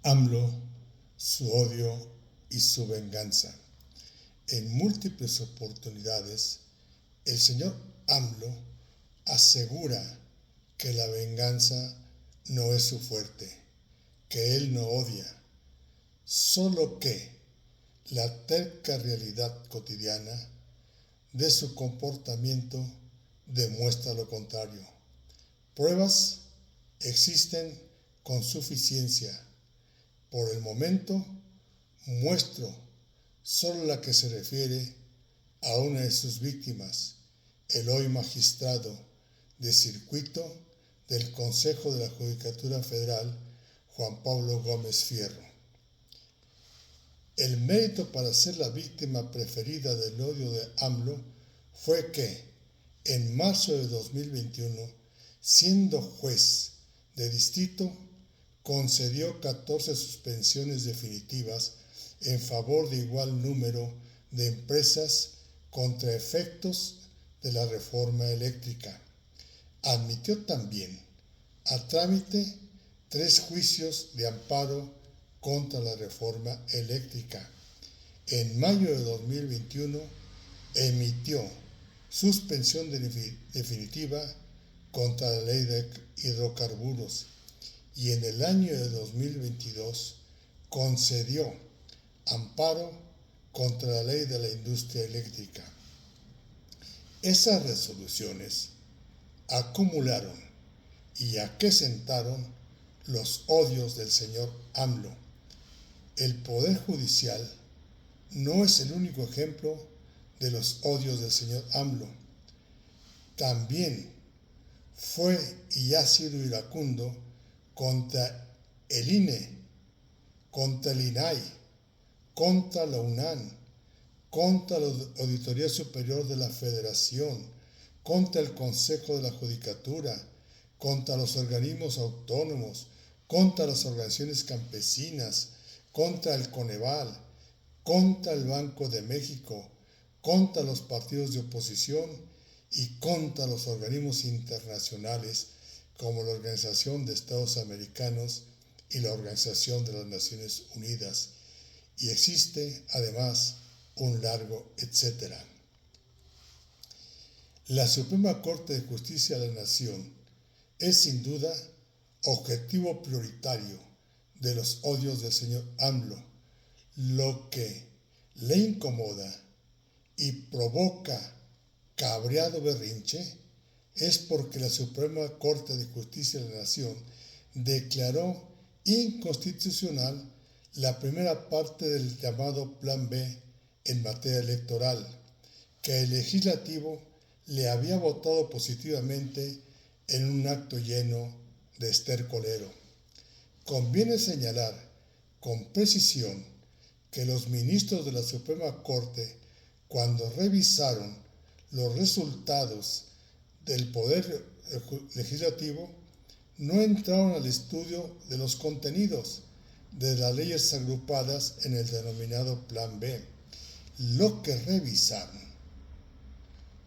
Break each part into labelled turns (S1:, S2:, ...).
S1: AMLO, su odio y su venganza. En múltiples oportunidades, el señor AMLO asegura que la venganza no es su fuerte, que él no odia, solo que la terca realidad cotidiana de su comportamiento demuestra lo contrario. Pruebas existen con suficiencia. Por el momento, muestro solo la que se refiere a una de sus víctimas, el hoy magistrado de circuito del Consejo de la Judicatura Federal, Juan Pablo Gómez Fierro. El mérito para ser la víctima preferida del odio de AMLO fue que, en marzo de 2021, siendo juez de distrito, concedió 14 suspensiones definitivas en favor de igual número de empresas contra efectos de la reforma eléctrica. Admitió también a trámite 3 juicios de amparo contra la reforma eléctrica. En mayo de 2021 emitió suspensión definitiva contra la ley de hidrocarburos y en el año de 2022 concedió amparo contra la ley de la industria eléctrica. Esas resoluciones acumularon y acrecentaron los odios del señor AMLO. El Poder Judicial no es el único ejemplo de los odios del señor AMLO. También fue y ha sido iracundo contra el INE, contra el INAI, contra la UNAM, contra la Auditoría Superior de la Federación, contra el Consejo de la Judicatura, contra los organismos autónomos, contra las organizaciones campesinas, contra el Coneval, contra el Banco de México, contra los partidos de oposición y contra los organismos internacionales como la Organización de Estados Americanos y la Organización de las Naciones Unidas. Y existe, además, un largo etcétera. La Suprema Corte de Justicia de la Nación es sin duda objetivo prioritario de los odios del señor AMLO. Lo que le incomoda y provoca cabreado berrinche es porque la Suprema Corte de Justicia de la Nación declaró inconstitucional la primera parte del llamado Plan B en materia electoral, que el legislativo le había votado positivamente en un acto lleno de estercolero. Conviene señalar con precisión que los ministros de la Suprema Corte, cuando revisaron los resultados del Poder Legislativo, no entraron al estudio de los contenidos de las leyes agrupadas en el denominado Plan B. Lo que revisaron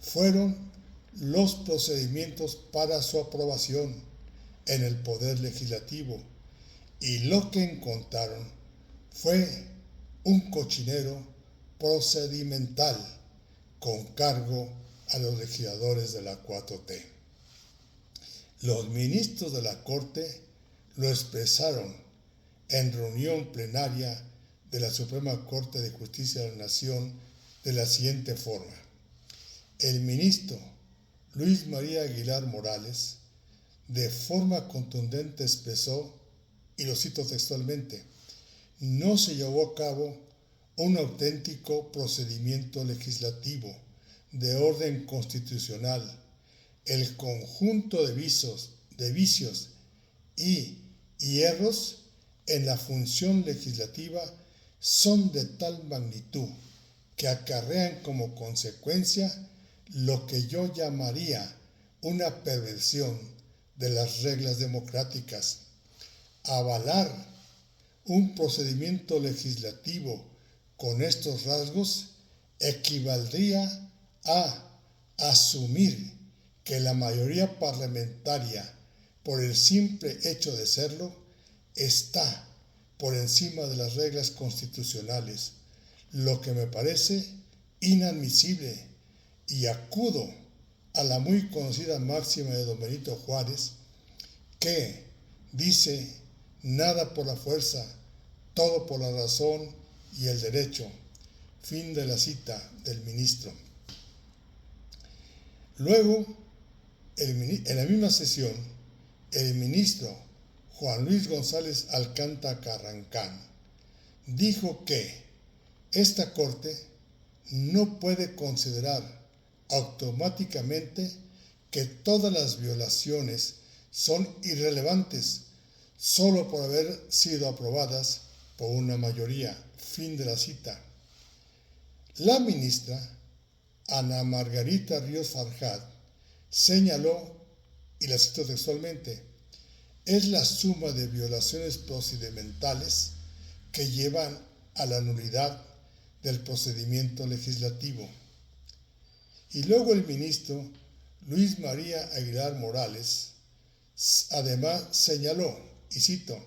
S1: fueron los procedimientos para su aprobación en el Poder Legislativo y lo que encontraron fue un cochinero procedimental con cargo a los legisladores de la 4T. Los ministros de la Corte lo expresaron en reunión plenaria de la Suprema Corte de Justicia de la Nación de la siguiente forma. El ministro Luis María Aguilar Morales de forma contundente expresó, y lo cito textualmente, no se llevó a cabo un auténtico procedimiento legislativo de orden constitucional. El conjunto de vicios y errores en la función legislativa son de tal magnitud que acarrean como consecuencia lo que yo llamaría una perversión de las reglas democráticas. Avalar un procedimiento legislativo con estos rasgos equivaldría a asumir que la mayoría parlamentaria, por el simple hecho de serlo, está por encima de las reglas constitucionales, lo que me parece inadmisible, y acudo a la muy conocida máxima de don Benito Juárez, que dice: nada por la fuerza, todo por la razón y el derecho. Fin de la cita del ministro. Luego, en la misma sesión, el ministro Juan Luis González Alcántara Carrancán dijo que esta Corte no puede considerar automáticamente que todas las violaciones son irrelevantes solo por haber sido aprobadas por una mayoría. Fin de la cita. La ministra Ana Margarita Ríos Farjat señaló, y la cito textualmente: es la suma de violaciones procedimentales que llevan a la nulidad del procedimiento legislativo. Y luego el ministro Luis María Aguilar Morales además señaló, y cito: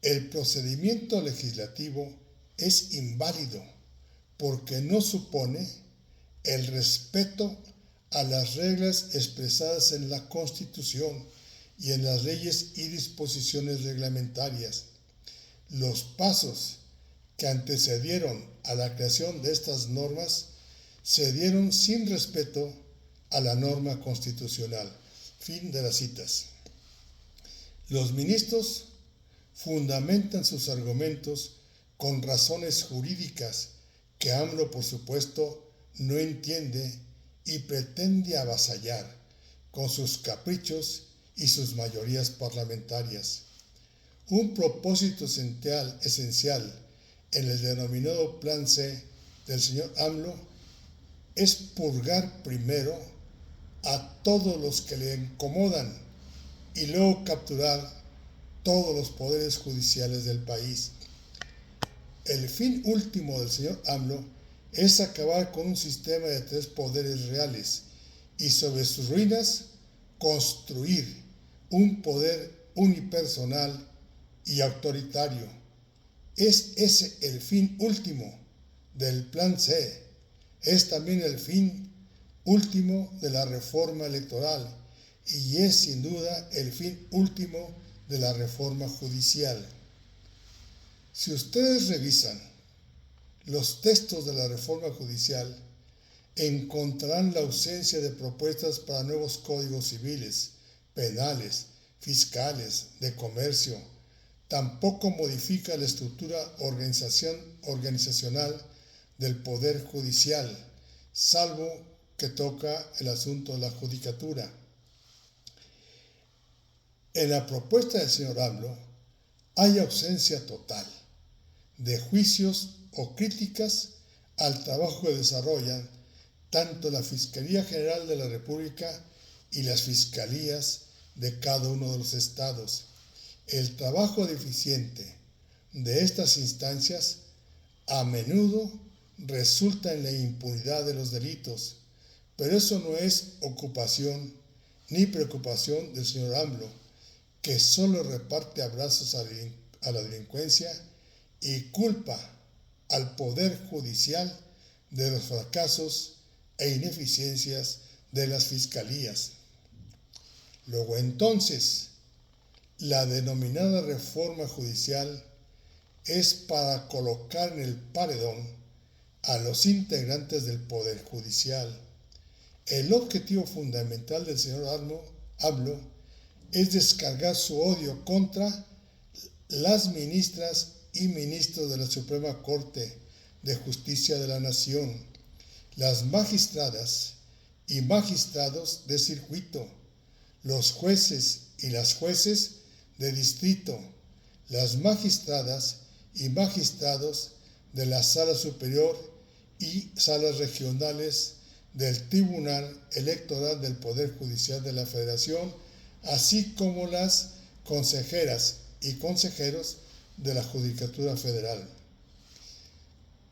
S1: el procedimiento legislativo es inválido porque no supone el respeto a las reglas expresadas en la Constitución y en las leyes y disposiciones reglamentarias. Los pasos que antecedieron a la creación de estas normas se dieron sin respeto a la norma constitucional. Fin de las citas. Los ministros fundamentan sus argumentos con razones jurídicas que AMLO, por supuesto, no entiende y pretende avasallar con sus caprichos y sus mayorías parlamentarias. Un propósito esencial en el denominado Plan C del señor AMLO es purgar primero a todos los que le incomodan y luego capturar todos los poderes judiciales del país. El fin último del señor AMLO es acabar con un sistema de 3 poderes reales y sobre sus ruinas construir un poder unipersonal y autoritario. Es ese el fin último del Plan C. Es también el fin último de la reforma electoral y es sin duda el fin último de la reforma judicial. Si ustedes revisan los textos de la reforma judicial, encontrarán la ausencia de propuestas para nuevos códigos civiles, penales, fiscales, de comercio. Tampoco modifica la estructura organizacional del Poder Judicial, salvo que toca el asunto de la judicatura. En la propuesta del señor AMLO hay ausencia total de juicios o críticas al trabajo que desarrollan tanto la Fiscalía General de la República y las fiscalías de cada uno de los estados. El trabajo deficiente de estas instancias a menudo resulta en la impunidad de los delitos, pero eso no es ocupación ni preocupación del señor AMLO, que solo reparte abrazos a la delincuencia y culpa al Poder Judicial de los fracasos e ineficiencias de las fiscalías. Luego entonces, la denominada reforma judicial es para colocar en el paredón a los integrantes del Poder Judicial. El objetivo fundamental del señor AMLO es descargar su odio contra las ministras y ministros de la Suprema Corte de Justicia de la Nación, las magistradas y magistrados de circuito, los jueces y las jueces de distrito, las magistradas y magistrados de la Sala Superior y salas regionales del Tribunal Electoral del Poder Judicial de la Federación, así como las consejeras y consejeros de la Judicatura Federal.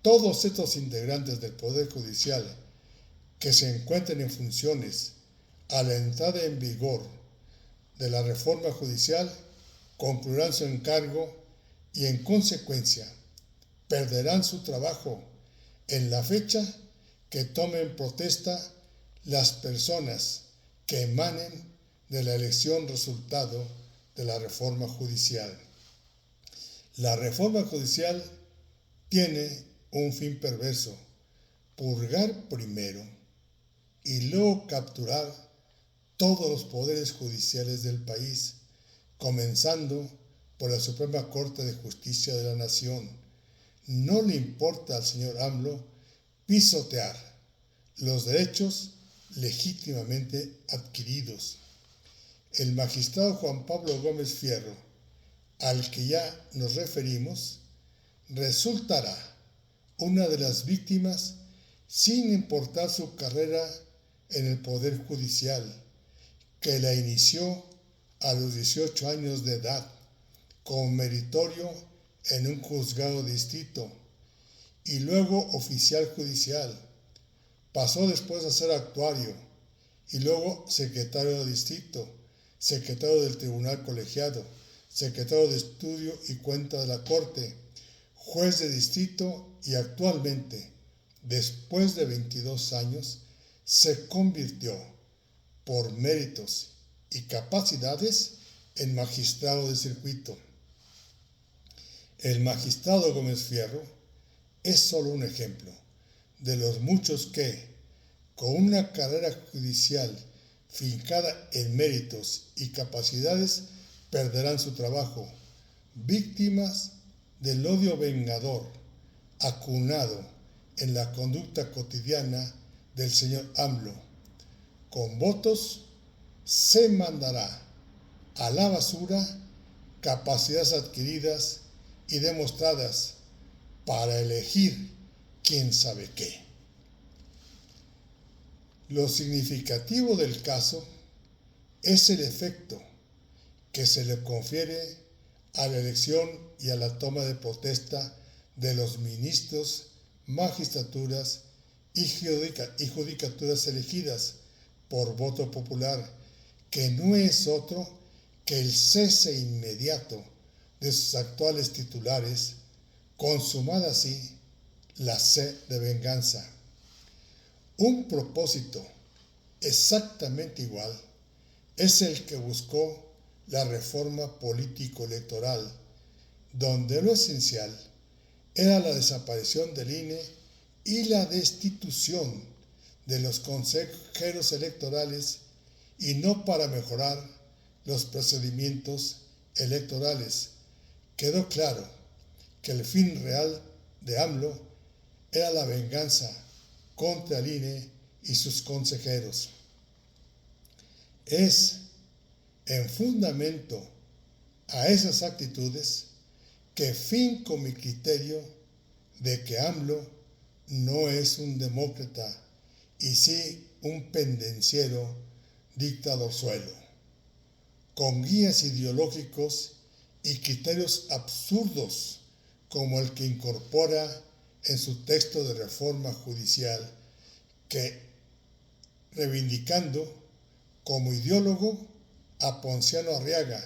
S1: Todos estos integrantes del Poder Judicial que se encuentren en funciones a la entrada en vigor de la reforma judicial concluirán su encargo y en consecuencia perderán su trabajo en la fecha que tomen protesta las personas que emanen de la elección resultado de la reforma judicial. La reforma judicial tiene un fin perverso: purgar primero y luego capturar todos los poderes judiciales del país, comenzando por la Suprema Corte de Justicia de la Nación. No le importa al señor AMLO pisotear los derechos legítimamente adquiridos. El magistrado Juan Pablo Gómez Fierro, al que ya nos referimos, resultará una de las víctimas sin importar su carrera en el Poder Judicial, que la inició a los 18 años de edad como meritorio en un juzgado de distrito y luego oficial judicial. Pasó después a ser actuario y luego secretario de distrito, secretario del Tribunal Colegiado, secretario de Estudio y Cuenta de la Corte, juez de distrito y actualmente, después de 22 años, se convirtió por méritos y capacidades en magistrado de circuito. El magistrado Gómez Fierro es solo un ejemplo de los muchos que, con una carrera judicial fincada en méritos y capacidades, perderán su trabajo, víctimas del odio vengador acunado en la conducta cotidiana del señor AMLO. Con votos se mandará a la basura capacidades adquiridas y demostradas para elegir quién sabe qué. Lo significativo del caso es el efecto que se le confiere a la elección y a la toma de protesta de los ministros, magistraturas y judicaturas elegidas por voto popular, que no es otro que el cese inmediato de sus actuales titulares, consumada así la sed de venganza. Un propósito exactamente igual es el que buscó la reforma político-electoral, donde lo esencial era la desaparición del INE y la destitución de los consejeros electorales, y no para mejorar los procedimientos electorales. Quedó claro que el fin real de AMLO era la venganza contra el INE y sus consejeros. Es en fundamento a esas actitudes que finco mi criterio de que AMLO no es un demócrata y sí un pendenciero dictadorzuelo, con guías ideológicos y criterios absurdos como el que incorpora en su texto de reforma judicial, que, reivindicando como ideólogo a Ponciano Arriaga,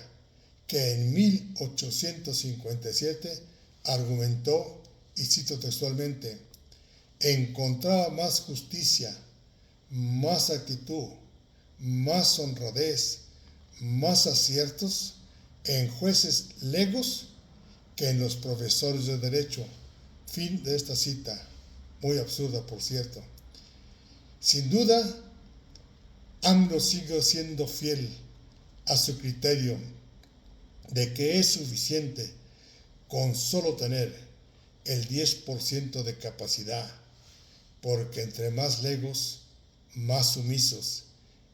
S1: que en 1857 argumentó, y cito textualmente, encontraba más justicia, más actitud, más honradez, más aciertos en jueces legos que en los profesores de derecho. Fin de esta cita, muy absurda por cierto. Sin duda, AMLO sigue siendo fiel a su criterio de que es suficiente con solo tener el 10% de capacidad, porque entre más legos, más sumisos.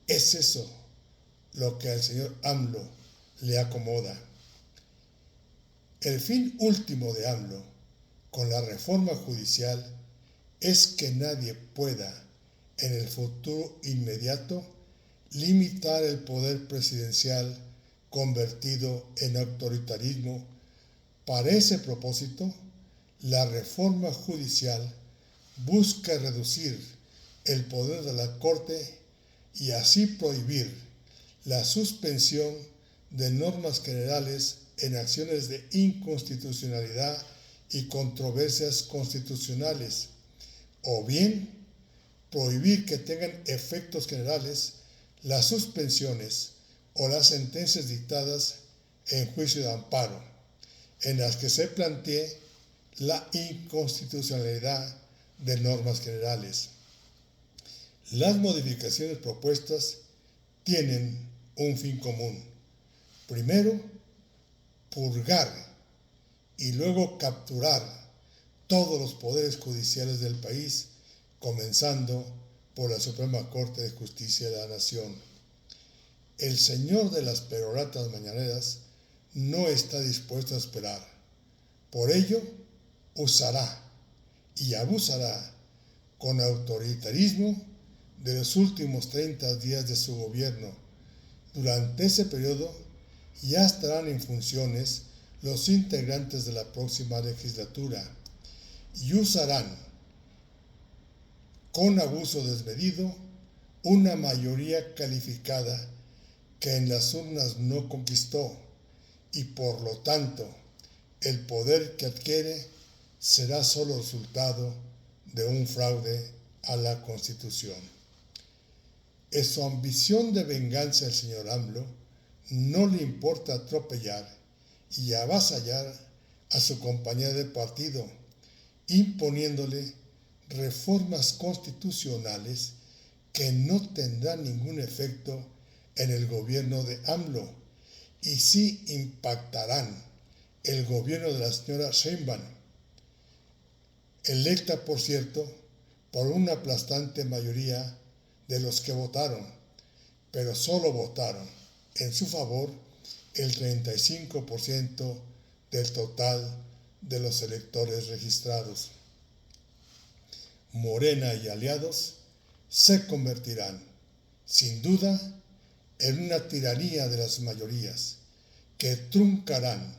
S1: Es eso lo que al señor AMLO le acomoda. El fin último de AMLO con la reforma judicial es que nadie pueda, en el futuro inmediato, limitar el poder presidencial convertido en autoritarismo. Para ese propósito, la reforma judicial busca reducir el poder de la Corte y así prohibir la suspensión de normas generales en acciones de inconstitucionalidad y controversias constitucionales, o bien prohibir que tengan efectos generales las suspensiones o las sentencias dictadas en juicio de amparo, en las que se plantee la inconstitucionalidad de normas generales. Las modificaciones propuestas tienen un fin común. Primero, purgar y luego capturar todos los poderes judiciales del país, comenzando por la Suprema Corte de Justicia de la Nación. El señor de las peroratas mañaneras no está dispuesto a esperar. Por ello, usará y abusará con autoritarismo de los últimos 30 días de su gobierno. Durante ese periodo ya estarán en funciones los integrantes de la próxima legislatura y usarán con abuso desmedido una mayoría calificada que en las urnas no conquistó, y por lo tanto el poder que adquiere será solo resultado de un fraude a la Constitución. En su ambición de venganza el señor AMLO no le importa atropellar y avasallar a su compañera de partido, imponiéndole reformas constitucionales que no tendrán ningún efecto en el gobierno de AMLO y sí impactarán el gobierno de la señora Sheinbaum, electa, por cierto, por una aplastante mayoría de los que votaron, pero solo votaron en su favor el 35% del total de los electores registrados. Morena y aliados se convertirán, sin duda, en una tiranía de las mayorías que truncarán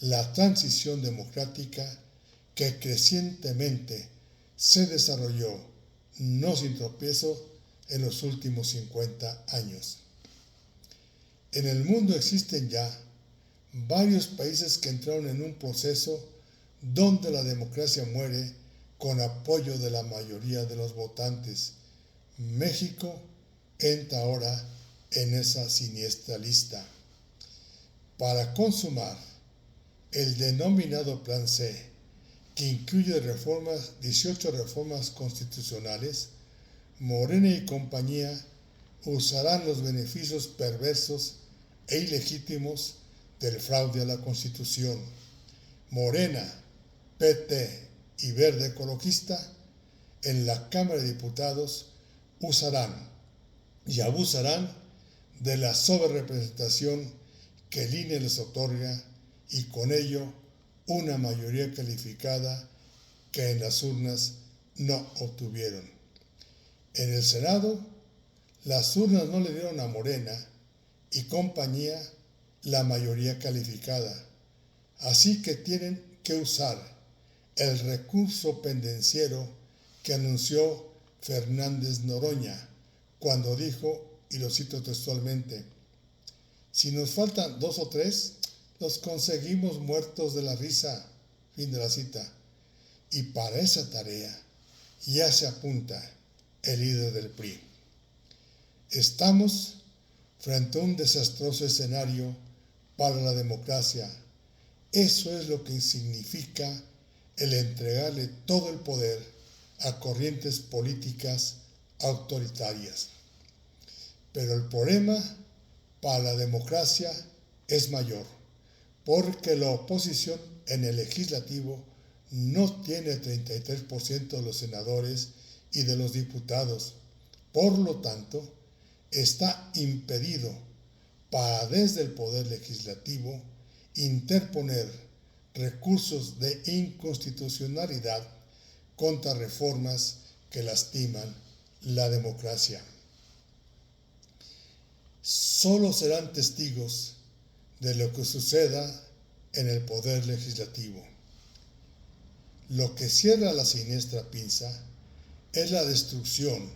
S1: la transición democrática que crecientemente se desarrolló, no sin tropiezo, en los últimos 50 años. En el mundo existen ya varios países que entraron en un proceso donde la democracia muere con apoyo de la mayoría de los votantes. México entra ahora en esa siniestra lista. Para consumar el denominado Plan C, que incluye 18 reformas constitucionales, Morena y compañía usarán los beneficios perversos e ilegítimos del fraude a la Constitución. Morena, PT y Verde Ecologista en la Cámara de Diputados usarán y abusarán de la sobrerepresentación que el INE les otorga y con ello una mayoría calificada que en las urnas no obtuvieron. En el Senado, las urnas no le dieron a Morena y compañía la mayoría calificada, así que tienen que usar el recurso pendenciero que anunció Fernández Noroña cuando dijo, y lo cito textualmente: si nos faltan 2 o 3, los conseguimos muertos de la risa. Fin de la cita. Y para esa tarea ya se apunta el líder del PRI. Estamos frente a un desastroso escenario para la democracia. Eso es lo que significa el entregarle todo el poder a corrientes políticas autoritarias. Pero el problema para la democracia es mayor, porque la oposición en el legislativo no tiene 33% de los senadores y de los diputados. Por lo tanto, está impedido para desde el Poder Legislativo interponer recursos de inconstitucionalidad contra reformas que lastiman la democracia. Solo serán testigos de lo que suceda en el Poder Legislativo. Lo que cierra la siniestra pinza es la destrucción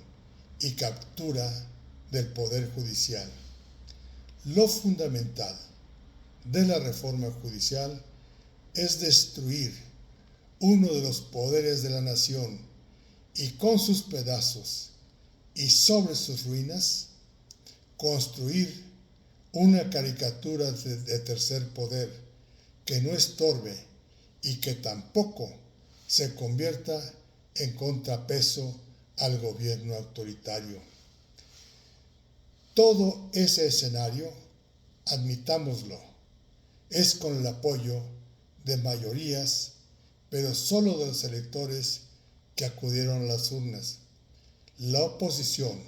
S1: y captura del Poder Judicial. Lo fundamental de la reforma judicial es destruir uno de los poderes de la nación y con sus pedazos y sobre sus ruinas construir una caricatura de tercer poder que no estorbe y que tampoco se convierta en contrapeso al gobierno autoritario. Todo ese escenario, admitámoslo, es con el apoyo de mayorías, pero solo de los electores que acudieron a las urnas. La oposición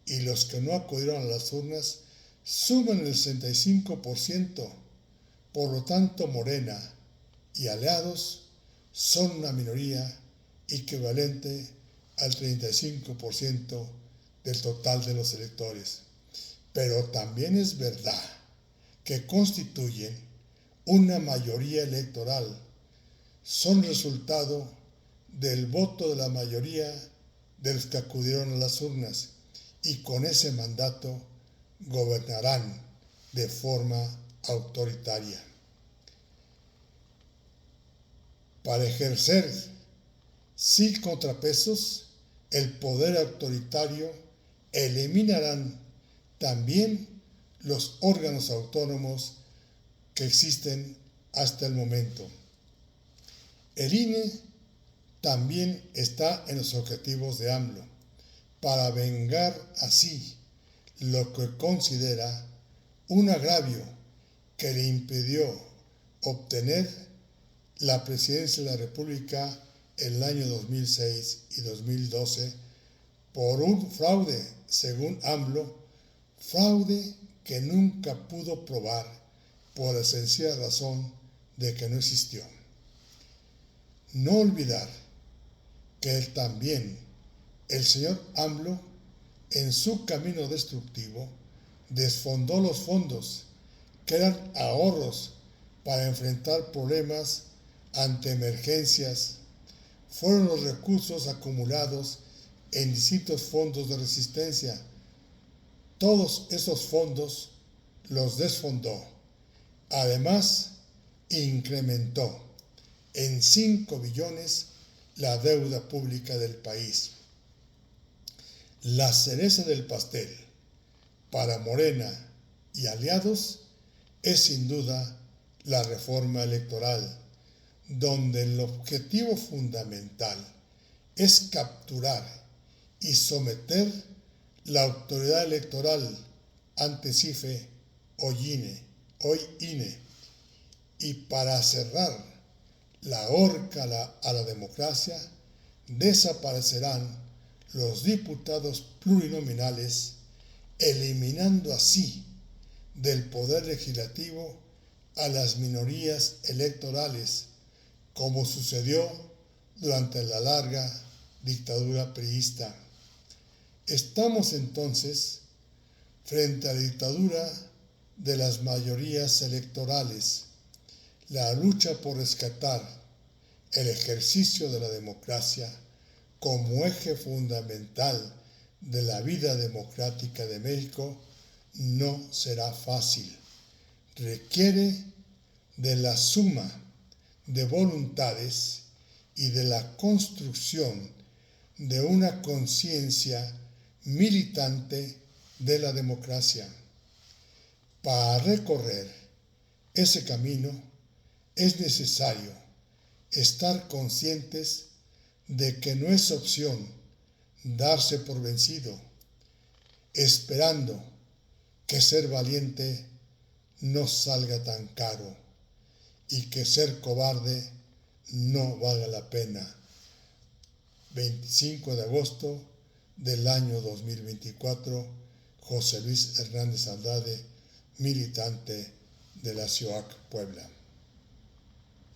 S1: y los que no acudieron a las urnas suman el 65%, por lo tanto Morena y aliados son una minoría equivalente al 35% del total de los electores. Pero también es verdad que constituyen una mayoría electoral, son resultado del voto de la mayoría de los que acudieron a las urnas y con ese mandato gobernarán de forma autoritaria. Para ejercer sin contrapesos el poder autoritario, eliminarán también los órganos autónomos que existen hasta el momento. El INE también está en los objetivos de AMLO, para vengar así lo que considera un agravio que le impidió obtener la presidencia de la República en el año 2006 y 2012 por un fraude, según AMLO, fraude que nunca pudo probar por la sencilla razón de que no existió. No olvidar que también el señor AMLO, en su camino destructivo, desfondó los fondos que eran ahorros para enfrentar problemas ante emergencias. Fueron los recursos acumulados en distintos fondos de resistencia. Todos esos fondos los desfondó. Además, incrementó en 5 billones la deuda pública del país. La cereza del pastel para Morena y aliados es sin duda la reforma electoral, donde el objetivo fundamental es capturar y someter la autoridad electoral ante CIFE, hoy INE, y para cerrar la horca a la democracia, desaparecerán los diputados plurinominales, eliminando así del poder legislativo a las minorías electorales, como sucedió durante la larga dictadura priista. Estamos entonces frente a la dictadura de las mayorías electorales. La lucha por rescatar el ejercicio de la democracia como eje fundamental de la vida democrática de México no será fácil. Requiere de la suma de voluntades y de la construcción de una conciencia militante de la democracia. Para recorrer ese camino es necesario estar conscientes de que no es opción darse por vencido, esperando que ser valiente no salga tan caro y que ser cobarde no valga la pena. 25 de agosto del año 2024, José Luis Hernández Andrade, militante de la CIOAC Puebla.